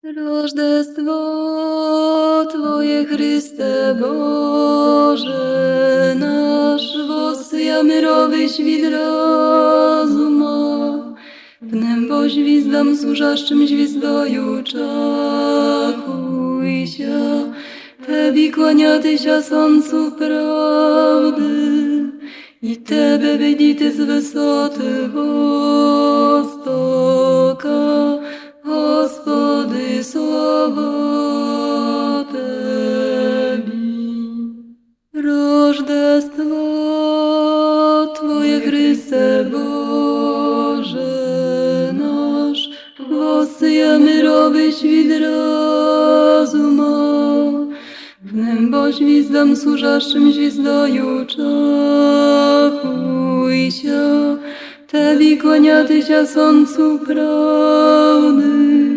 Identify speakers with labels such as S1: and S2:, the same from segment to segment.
S1: Rożdestwo Twoje, Chryste Boże nasz, wosjamyrowy świt rozuma, wnem poźwizdam służaszczym звездою czachujся, Tebi kłaniatyся сонцу prawdy, i Tebe видіти з висоти востока, Господи, слава Тебі. Рождество Твоє, Христе Боже наш, воссиями świt rozuma, wnem poźwizdam służaszczym звездою czachujся, Tebi kłaniatyся сонцу правди,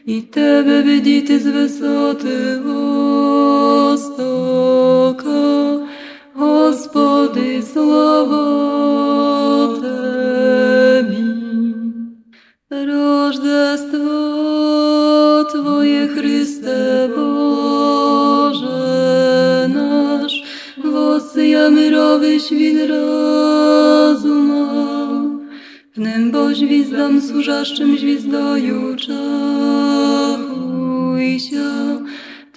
S1: і Тебе видіти з висоти востока, Господи, слава Тебі. Рождество Твоє, Христе Боже наш, воссиями świt rozuma, wnem poźwizdam służaszczym звездою czachujся,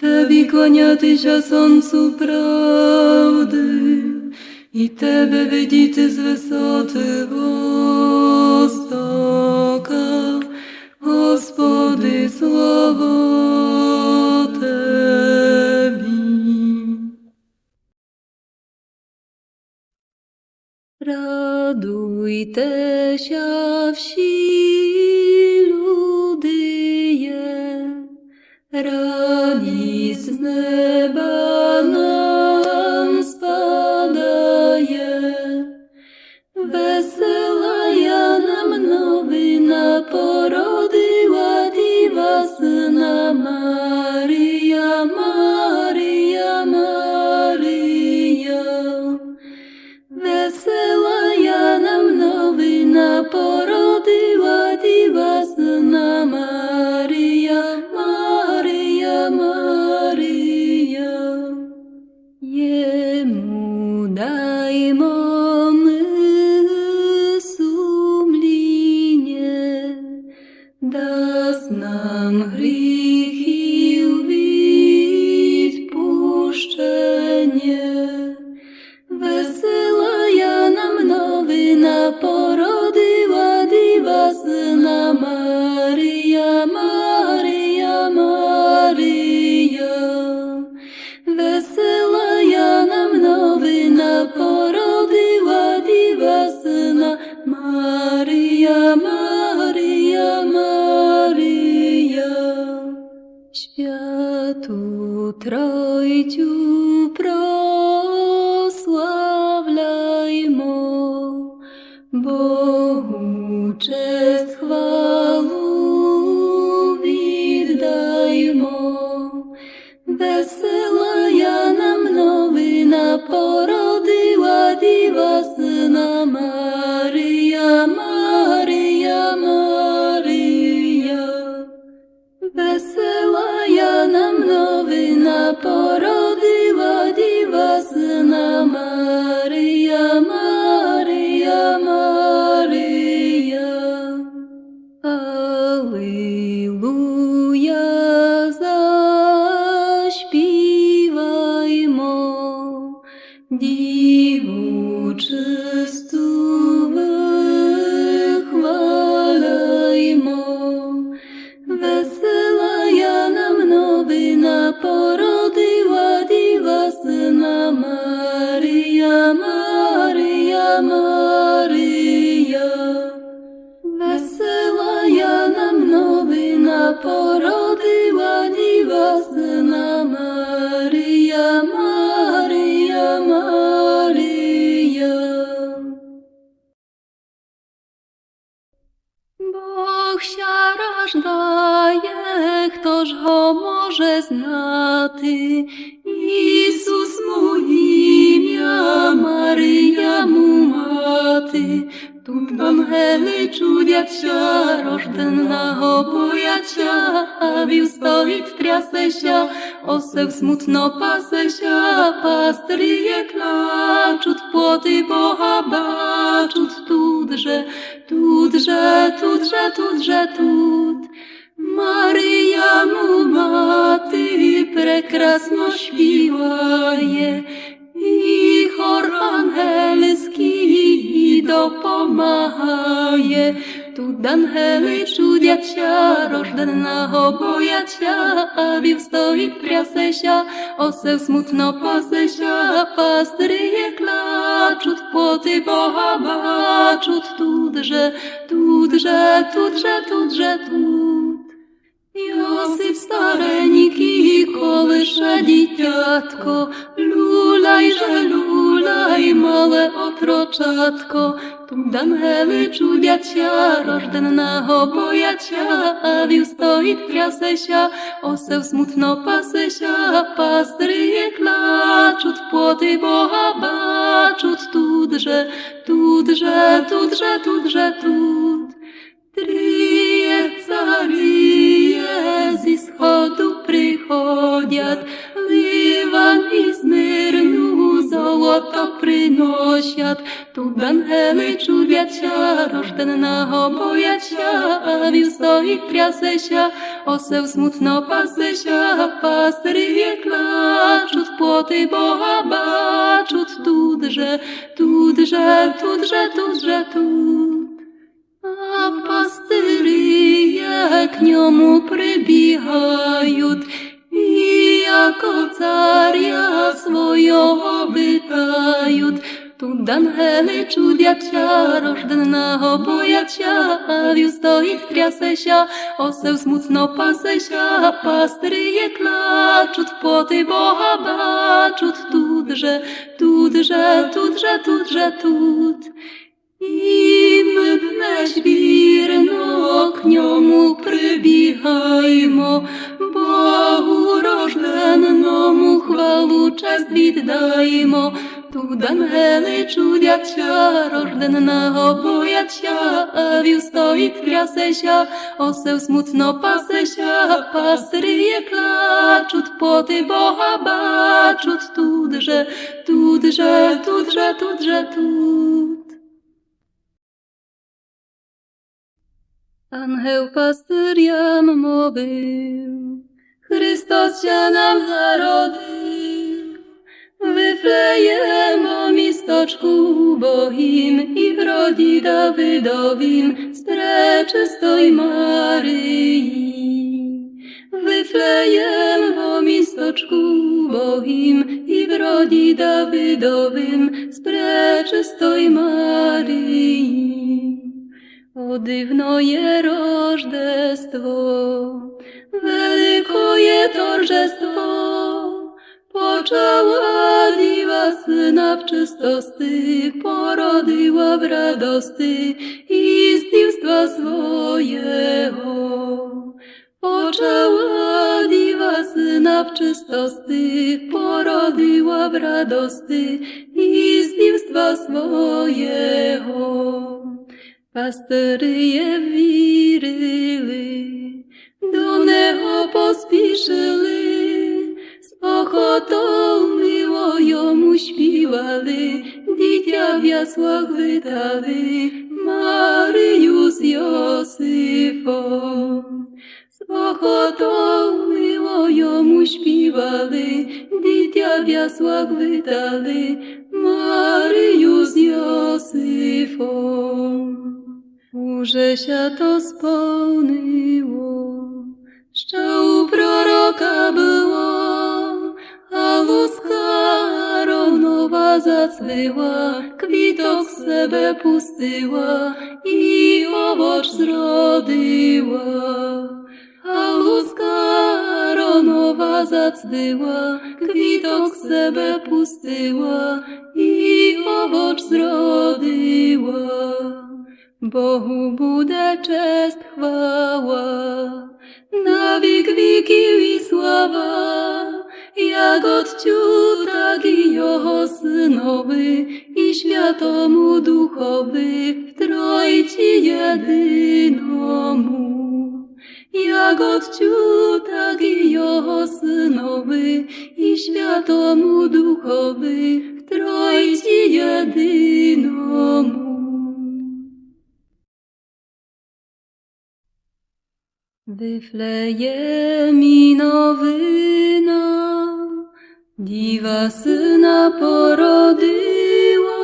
S1: Tebi kłaniatyся сонцу prawdy, i Tebe видіти з висоти востока, Господи, слава Тебі. Радуйтеся всі люди, радість з неба нам спадає, весела нам новина, породила діва сина Марія, Марія, Марія. Весела нам новина, породила діва сина Марія, Марія, Марія. Йому даймо ми сумління, дасть нам гріхів відпущення. Весела нам новина, породила діва сина Марія, Марія, Марія. Весела нам новина, породила діва сина Марія, Марія, Марія. Святу Тройцю прославляймо, Богу честь хвалу віддаймо. Весела нам новина, породила діва сина Марія, Марія, Марія. Весела нам новина, породила діва сина Марія, Марія, Марія. Алілуя, заспіваймо, Діву чисту вихваляймо. Весела нам новина, породила діва сина Марія, Марія, Марія. Весела нам новина, породила діва сина Марія, Марія, Марія. Бог ся рождає, хто ж го може знати? Ісус му ім'я, Марія му мати, Тут ангели чудяться, рожденного бояться, а вів стоїть трясеся, осел смутно пасеся, пастирі клачуть, поти Бога бачуть, тут. Марія му мати прекрасно śpiewaje, i chor angielski dopomagaje. Тут ангели чудяться, рожденного бояться, а вів стоїть трясеся, осел смутно пасеся, пастирі клачуть, поти Бога бачуть, тут. Йосип старенький колише дитятко, люлай, мале отрочатко. Тут ангели чудяться, рожденного бояться, а вів стоїть трясеся, осел смутно пасеся, пастирі клачуть, поти Бога бачуть, тут. Тріє царіє зі сходу приходять, ливан і смирну золото приносять. Тут ангели чудяться, рожденного бояться, а вів стоїть трясеся, осел смутно пасеся, пастирі клачуть, поти Бога бачуть, тут. А пастирі к ньому прибігають, і яко царя свого вітають. Тут ангели чудяться, рожденного бояться, а вів стоїть трясеся, осел смутно пасеся, пастирі клачуть, поти Бога бачуть, тут. І ми б вірно к ньому прибігаємо, Богу рожденному хвалу честь віддаємо. Тут ангели чудяться, рожденного бояться, а вів стоїть трясеся, осел смутно пасеся, пастирі клачуть, поти Бога бачуть, тут. Ангел пастирям мовив, Христос ся нам народив, Вифлеємо місточку Богім, і в роді Давидовім, з пречистої Марії. Вифлеємо місточку Богім, і в роді Давидовім, з пречистої Марії. О, дивное рождество, великое торжество, почала діва сина в чистости, породила в радости і з дівства своєго. Почала діва сина в чистости, породила в радости і з дівства своєго. Пастирі вірили, до нього поспішили, з охотою мило йому співали, дитя в яслах витали, Марію з Йосифом. З охотою мило йому співали, дитя в яслах витали, Марію з Йосифом. Уже ся то сповнило, що у пророка було, а луска ровнова зацвіла, квіток себе пустила і овоч зродила. А луска ровнова зацвіла, квіток себе пустила і овоч зродила. Богу буде честь, хвала, на вік віків і слава, як Отцю, так і Його Синові, і Святому Духові, в Тройці єдиному, як Отцю, так і Його Синові, і Святому Духові, в Тройці єдиному. Вифлеємі новина, Діва Сина породила,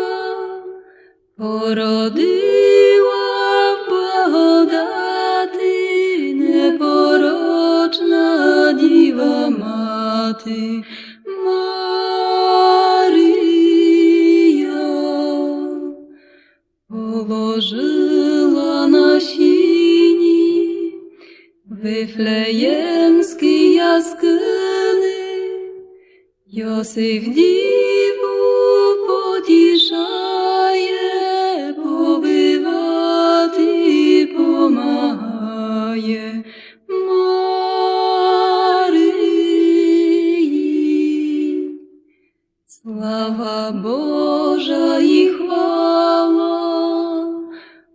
S1: породила в благодаті, непорочна Діва Мати, Марія, положила на сіні Вифлеємській яскини, Йосиф діву потішає, повивати помагає Марії. Слава Божа і хвала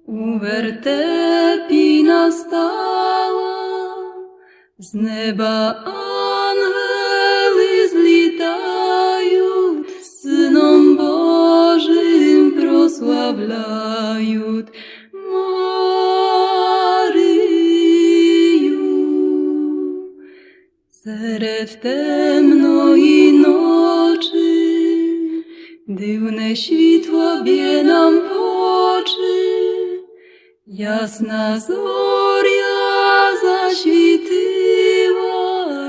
S1: у вертепі настала, з неба ангели злітають, Сином Божим прославляють Марію. Серед темної ночі дивне світло б'є нам в очі, ясна зоря засвітила,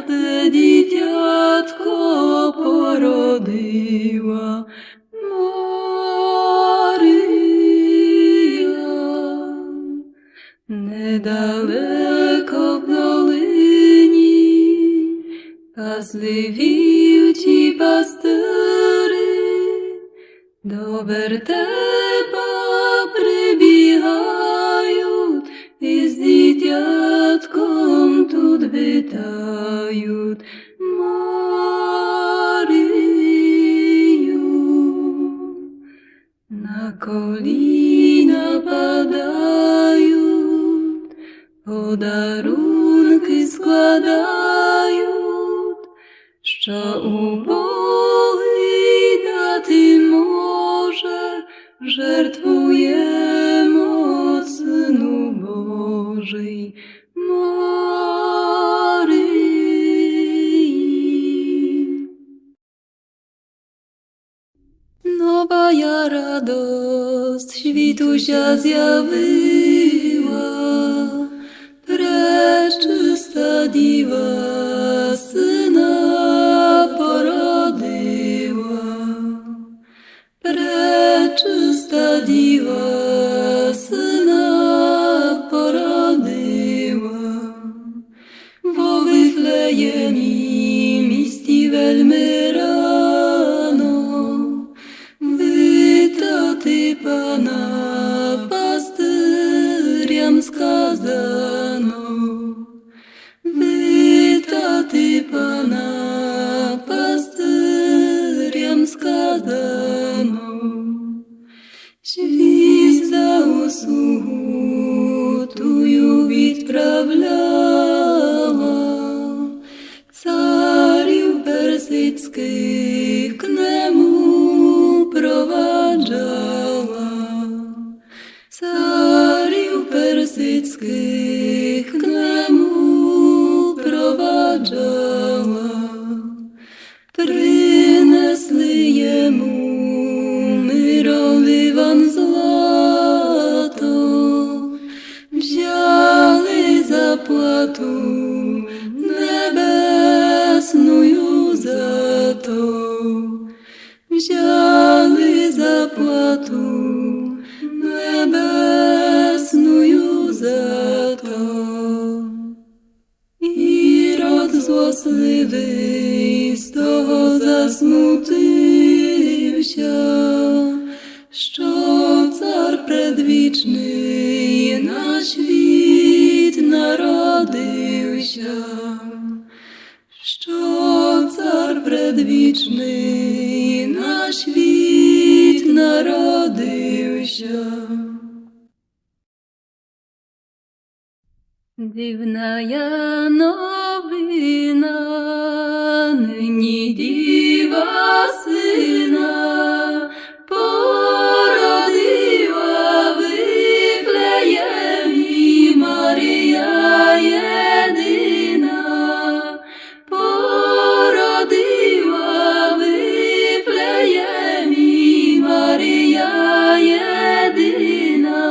S1: де дитятко породила Марія. Недалеко в долині пасливі ті пастири, до вертепа прибігають, і з дитятком тут вітають Марію. На коліна падають, подарунки складають, що убогий дати може, жертвуємо Сину Божий Марії. Новая радость світуся з'явила, пречиста Діва Сина породила, пречиста Діва Сина породила, во Вифлеємі місті вельми рано, вітати Пана пастирям сказано, вітати Пана пастирям сказано. Звізда услугу тую відправляла, царів персидських к нему проваджала, царів персидських к нему проваджала, принесли йому мировливан злато, взяли заплату небесную за то, взяли заплату небесную за то. Ірод злосливий з того засмутився, що цар предвічний на світ народився, що цар предвічний на світ народився. Дивна я новина, нині діва сина породила в Вифлеємі, Марія єдина, породила в Вифлеємі, Марія єдина,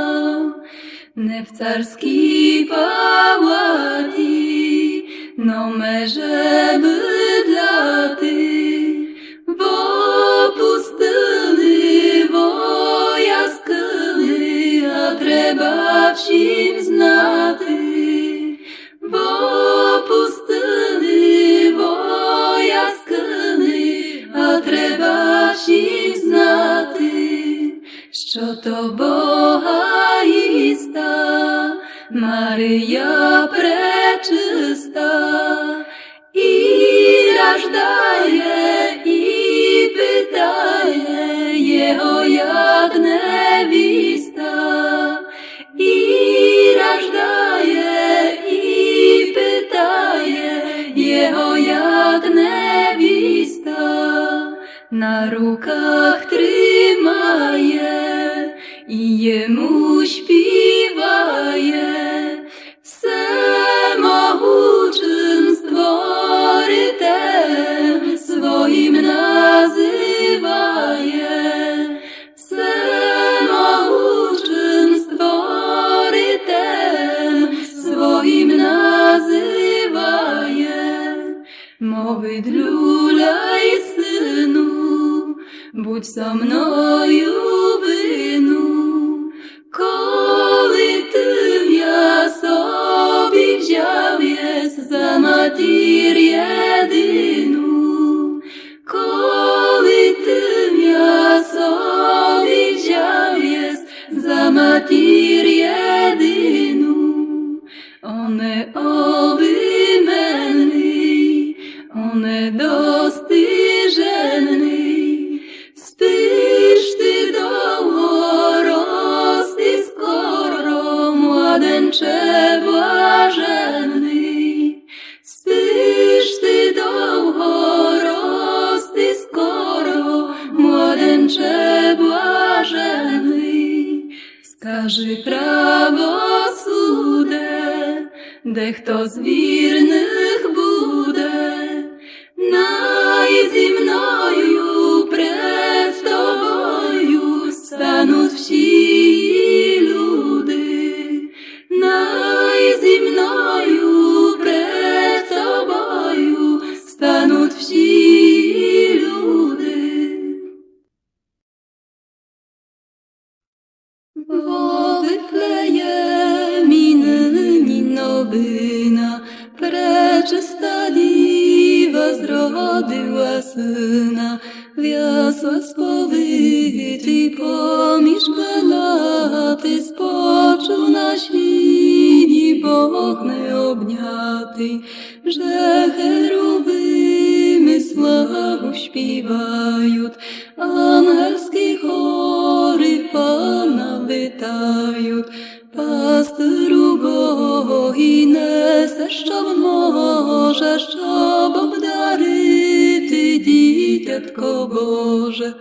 S1: не в царській палаті, но меже бедляти, бо пустили, бо яскили, а треба всім знати, бо пустили, бо яскили, а треба всім знати, що то Бога іста, Марія пречиста, і рождає, і питає його, як невіста, і рождає, і питає його, як невіста, на руках тримає і йому співає, всемогучим створителем своїм називає, всемогучим створителем своїм називає, мовить люля й сину, будь со мною вину, коли ти я собі взяв єс за матір єдину, коли ти я собі взяв єс за матір єдину, он не обіменний, он не достижений, спиш ти довго, рости скоро, младенче блаженний, спиш ти довго, рости скоро, младенче блаженний, скажи правосуде, де хто з вірних буде, най зі мною пред тобою стануть всі люди, най зі мною пред тобою стануть всі люди. Бо Вифлеємі нині новина, пречиста діва зродила сина, в ясла сповитий поміж палати, спочив на щині Бог не обнятий, вже херувими славу співають, ангельські хори Пана витають, пастиру Боги несе, що може, щоб обдарити дитятко Боже,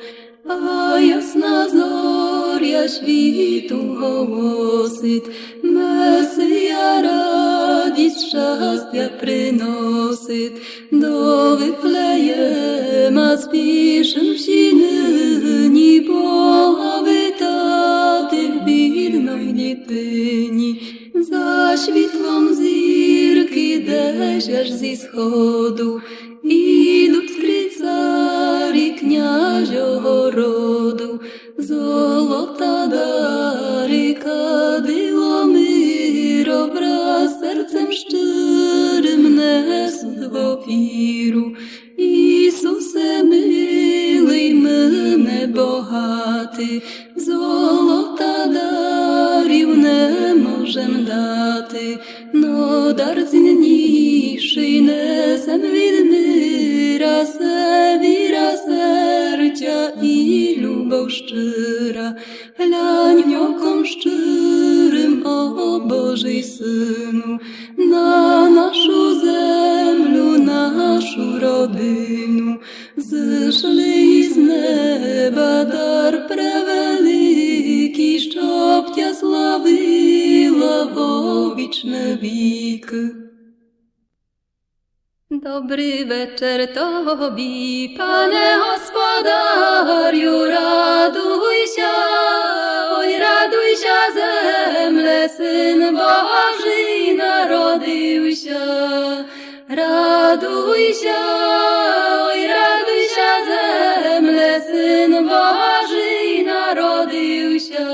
S1: а ясна зоря світу голосить, Месія радість, щастя приносить, до Вифлеєма спішим всі нині Бога витати в бідної дитині, за світлом зірки, де ж аж зі сходу ідуть три царі княжого роду, золота дарика, дило мир, образ серцем щирим несуть в офіру. Ісусе милий, мене богатий, золота дарів не можем дати, но дар цінніший несем від мира, се віра серця і любов щира. Глянь оком щирим, о Божий Сину, Зійшли із неба дар превеликий, щоб тя славила во вічне віки. Добрий вечір тобі, пане господарю, радуйся, ой, радуйся, земле, син Божий народився. Радуйся, ой, радуйся, земле, син Божий народився.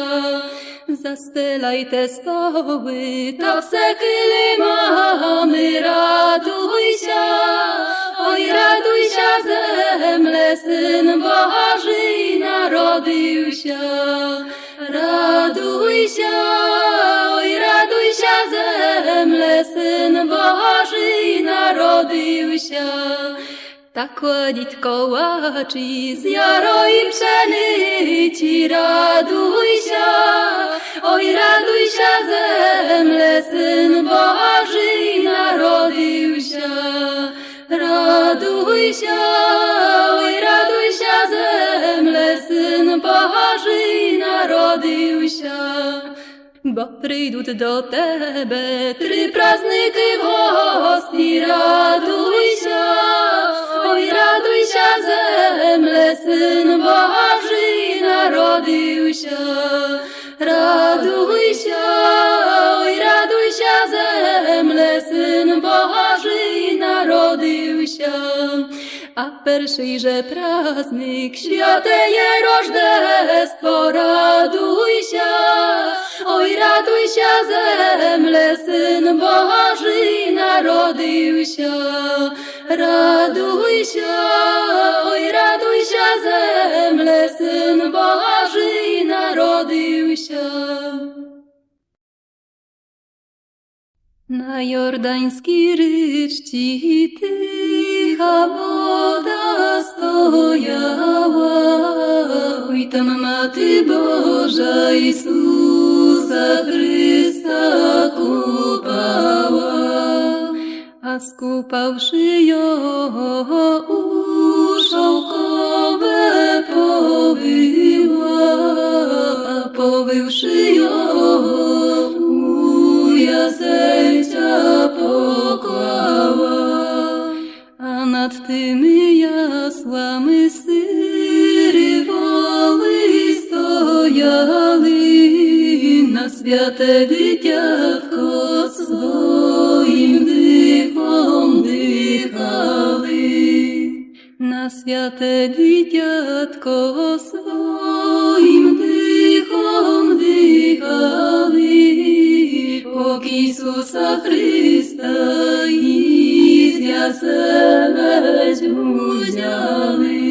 S1: Застилайте столи та все килимами, радуйся, ой, радуйся, земле, син Божий народився. Радуйся, ой, радуйся, земле, син Божий народився. Та кладіть колачі з ярої пшениці, радуйся, ой, радуйся, земле, син Божий народився. Радуйся, ой, радуйся, земле, син Божий народився. Бо прийдуть до тебе три праздники в гості, радуйся, ой, радуйся, земле, син Божий народився. Радуйся, ой, радуйся, земле, син Божий народився. А перший же праздник, святеє Рождество, радуйся, ой, радуйся, земле, син Божий народився. Радуйся, ой, радуйся, земле, син Божий народився. На Йорданській річці тиха вода стояла, ой, там Мати Божа Ісуса Христа купала, а скупавши його у шовкове повила, а повивши його у ясельця поклала, а над тими яслами сири воли стояли, на святе дитятко своїм дихом дихали, на святе дитятко своїм дихом дихали, ок Ісуса Христа із яселець взяли.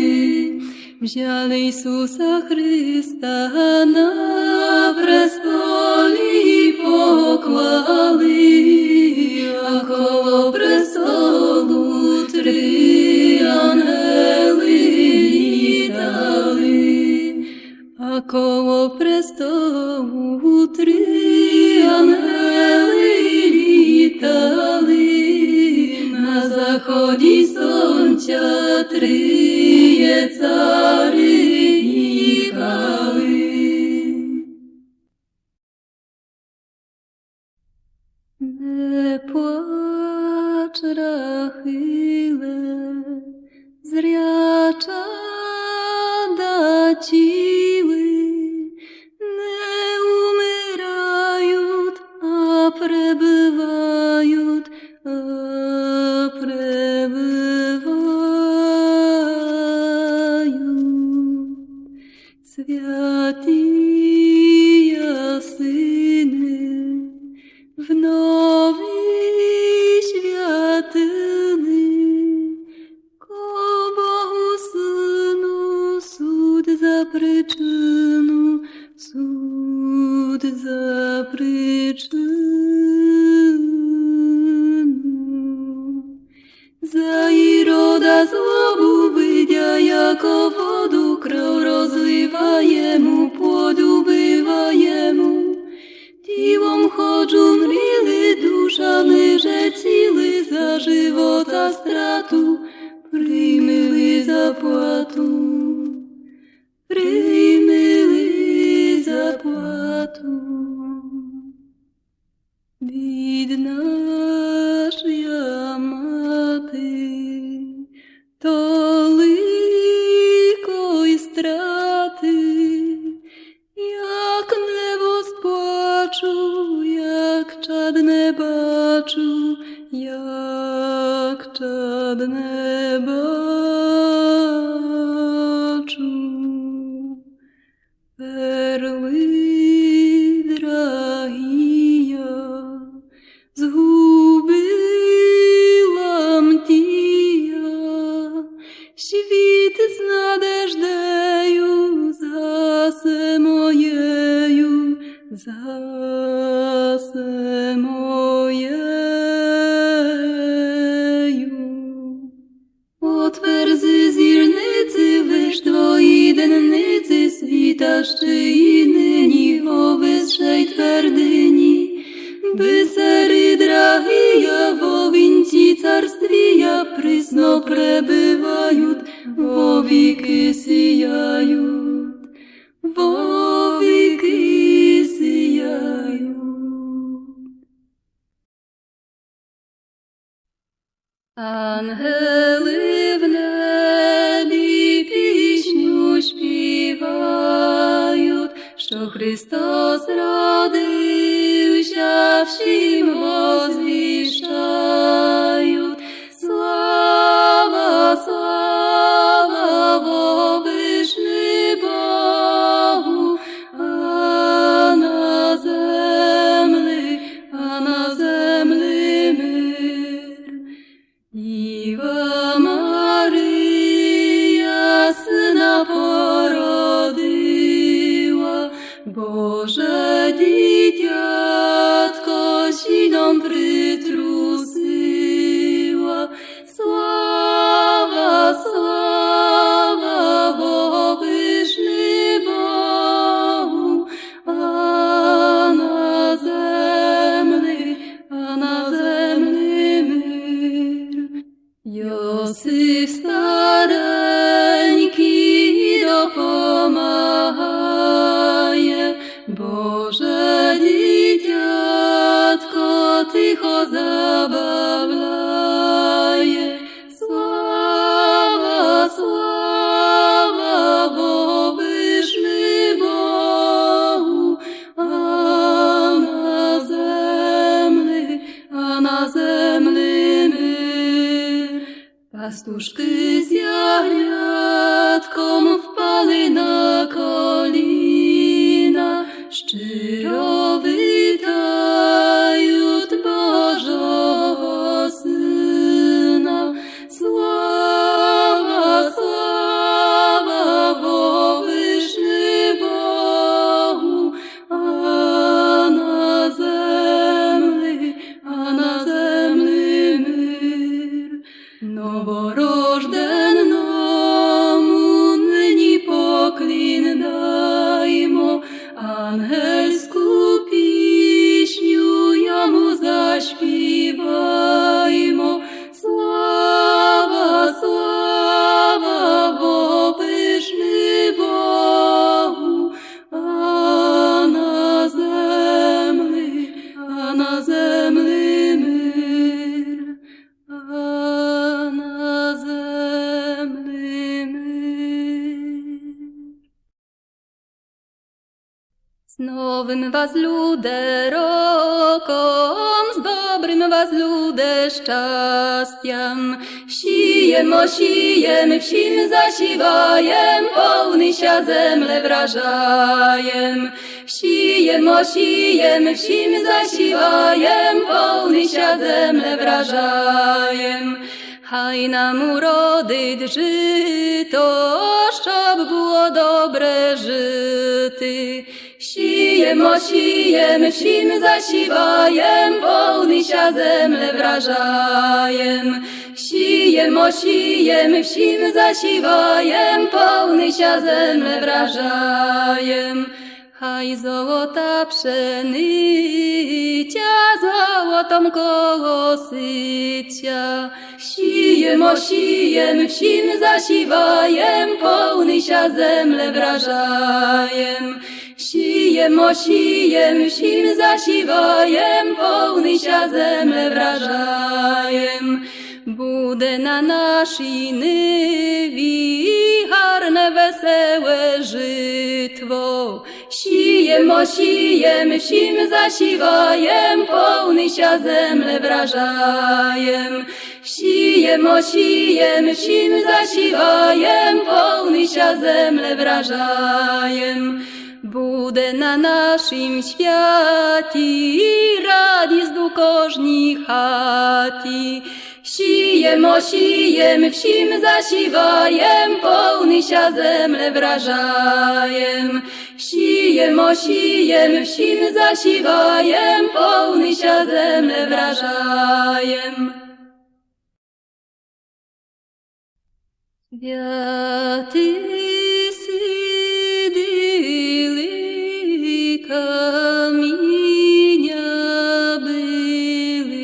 S1: Взяли Ісуса Христа на престолі поклали, а коло престолу три ангели літали, а коло престолу три ангели літали, на заході сонця триє цари їхали. Не плач, Рахиле, зряча дачили, не умирають, а пребывают, святія сини, в новій святини, ко Богу Сину суд за причину, суд за причину. За Ірода злобу видя, яко воду кров розливаємо, подубиваємо. Тілом ходжу мріли, душами же ціли, за живота страту приймили за Бідна ж я мати, толикої страти, як небо сплачу, як чад не бачу, як чад не бачу. Перли драгія згубила мтія, світ з надеждею засе моєю, засе моєю. Отверзи зірниці, лиш твої денниці, світа ще й нині, о висшей твердині. Бисери драгія, во вінці царствія, присно пребивають, во віки сіяють, во віки сіяють. Ангели в небі пісню співають, що Христос родився, всім возвіщають. Слава, слава во вишні Богу, а на землі мир. Діва Марія сина породила, Боже дитятко сіном притрусила. Слава, слава во вишні Богу, а на землі мир. Йосиф старенький допомагає, Боже дитятко тихо забавляє. Слава, слава во вишні Богу, а на землі мир. Пастушки з ягнятком впали на коліна, щиро вітають Божого Сина. Слава, слава во вишні Богу, а на землі мир. Новорожденному нині поклін даймо, ангельську пісню йому заспіваймо. Слава, слава во вишні Богу, а на землі мир, а на землі мир. З новим вас, люде, роком, з добрим вас, люде, щастям. Сіємо, сієм, всім засіваєм, повнися земле вражаєм. Сіємо, сієм, всім засіваєм, повнися земле вражаєм. Хай нам уродить жито, щоб було добре жити. Сіємо, сієм, всім засіваєм, повнися земле вражаєм. Сіємо, сієм, всім засіваєм, повнися земле вражаєм. Хай золота пшениця золотом колоситься. Сіємо, сієм, всім засіваєм, повнися земле вражаєм. Сіємо, Sієм, всім засіваєм, повнися земле вражаєм. Буде на нашій ниві гарне веселе житво. Сієм, всім засіваєм, повнися земле вражаєм. Сієм, всім засіваєм, повнися земле вражаєм. Буде на нашім святі радість у кожній хаті. Сієм, всім засіваєм, повнися земле вражаєм. Сієм, всім засіваєм, повнися земле вражаєм. Святий сидили, каміння били,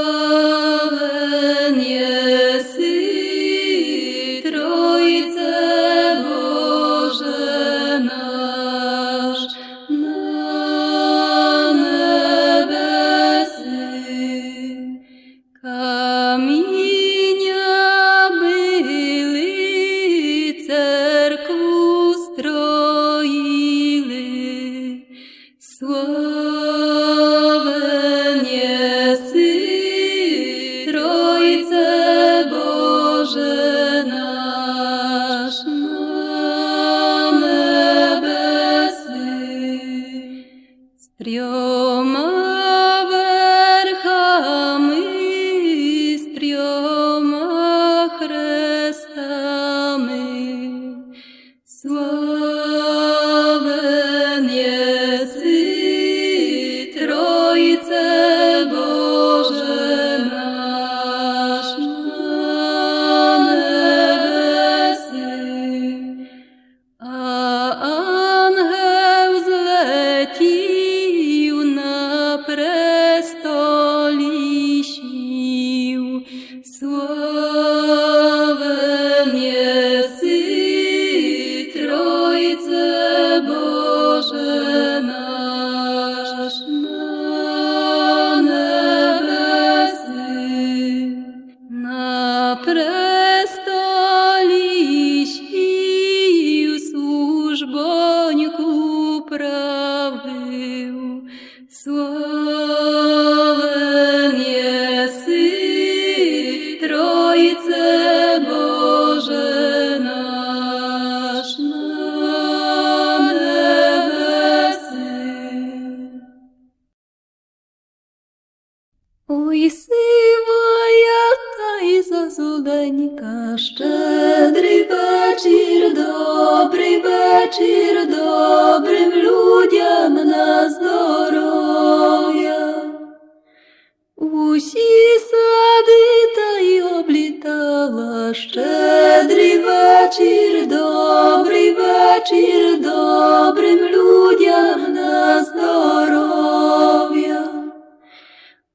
S1: славен єси, Тройце Боже наш, на небеси. Каміння били, церкву строїли, славен єси, Тройце Боже наш, на небеси. З трьома верхами, з трьома хрестами, славен єси, Тройце Боже наш, на небеси. А ангел злетів, на престолі сів, славен єси, Тройце Боже наш, на небеси. На престолі сів, службоньку правив, славен єси, Тройце Боже наш, на небеси. Ой, сивая та й зазуленька, щедрий вечір, добрим людям на здоров'я. Усі сади та й облітала, щедрий вечір, добрим людям на здоров'я.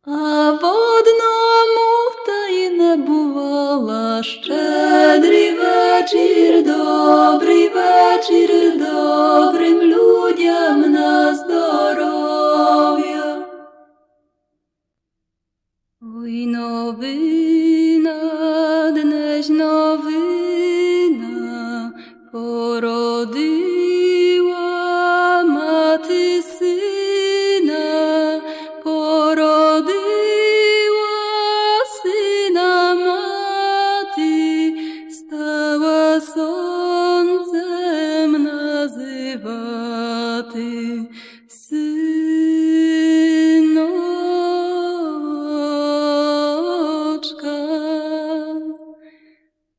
S1: А в одному та й не бувала, щедрий вечір, добрим людям на здоров'я. Ой, новина, днесь новина, породила мати сина, породила сина мати, стала сонцем називати. Синочка,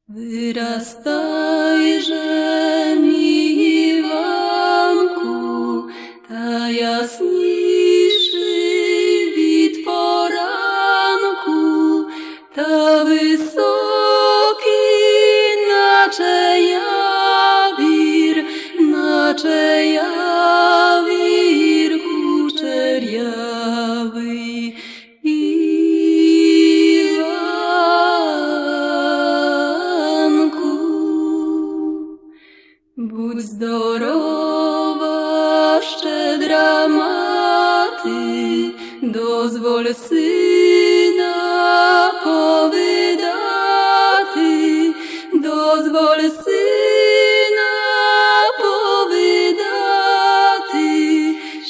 S1: виростай же, мій Іванку, та ясніший від поранку, та високий, наче явір, кучерявий. Іванку, будь здоров. dozwol syna powydati, dozwol syna powydati,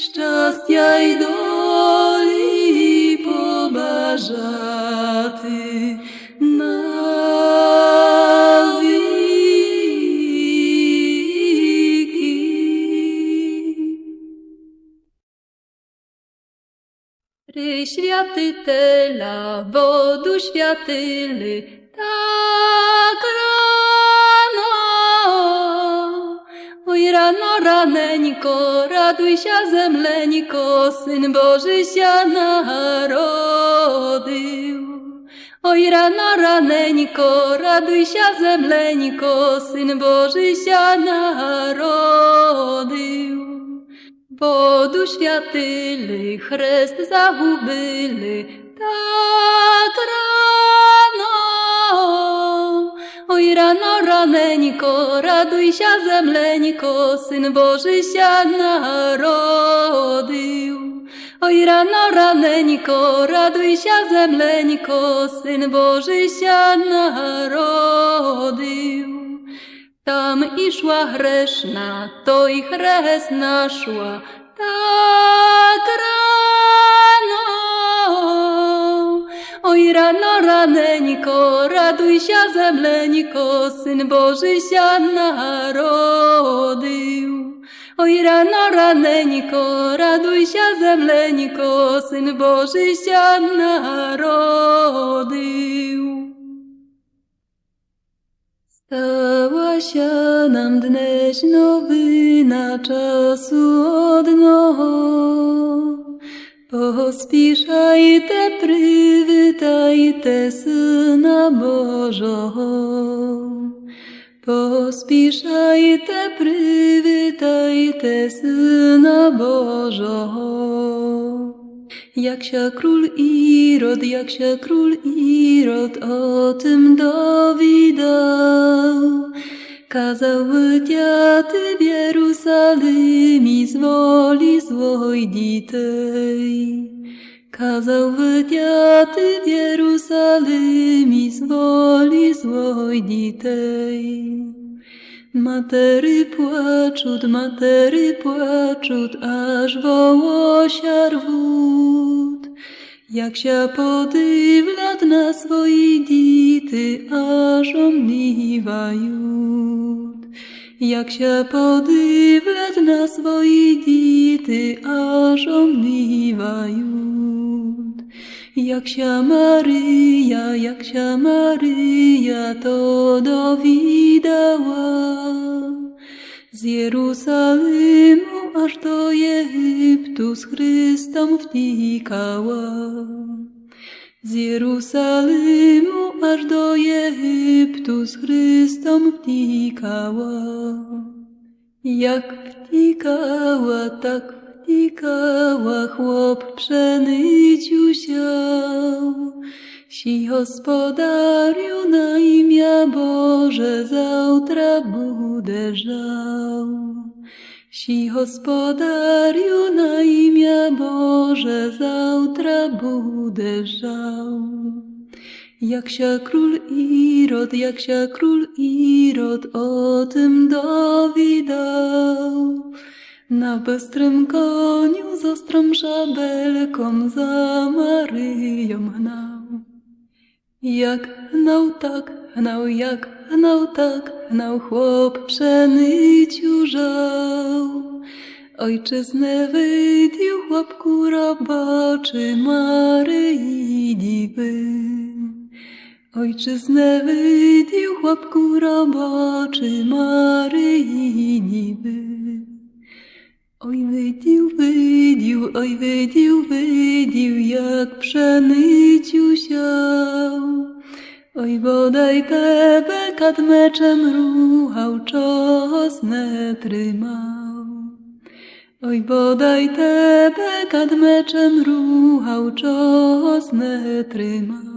S1: szczęścia i doli pobажати na Światytela, wodu światyly, tak rano. Oj rano, raneńko, raduj się zemleńko, Syn Boży się narodził. Oj rano, raneńko, raduj się zemleńko, Syn Boży się narodził. Wodu światyly, chrzest zahubyly, tak rano. Oj rano, raneńko, raduj się zemleńko, Syn Boży się narodził. Oj rano, raneńko, raduj się zemleńko, Syn Boży się narodził. Tam i szła grzeszna, to i chrzestna szła, tak rano. Oj rano, raneńko, raduj się zemleńko, Syn Boży się narodził. Oj rano, raneńko, raduj się zemleńko, Syn Boży się narodził. Stała się nam dneś nowina czasu odnoho. Pospiszajte, prywitajte Syna Bożoho. Pospiszajte, prywitajte Syna Bożoho. Jak się król Irod o tym dowiedział, kazał wydziaty w Jerusalimie z woli swojej ditej. Kazał wydziaty w Jerusalimie z woli swojej ditej. Matery płaczut, aż woło się rwód. Jak się podywlat na swoje dity, aż omniwa jud. Jak się podywlat na swoje dity, aż omniwa jud. Jak się Maryja to dowiedziała, z Jeruzalemu aż do Egiptu z Chrystem wtikała. Z Jeruzalemu aż do Egiptu z Chrystem wtikała. Jak wtikała, tak wtikała, chłop pszenicu siał. Si gospodariu na imię Boże zautra bude żał. Si gospodariu na imię Boże zautra bude żał. Jak się król Irod o tym dowiedział, na bystrym koniu z ostrą szabelką za Maryją hnał. Jak hnał, tak hnał chłop pszenicu żał. Ojczyznę wydił chłopku roboczy Maryi diwy. Ojczyznę wydił chłopku roboczy Maryi diwy. Oj wydił, jak pszenicu siał. Oj bodaj tebe kad meczem ruchał, czosne trymał. Oj bodaj tebe kad meczem ruchał, czosne trymał.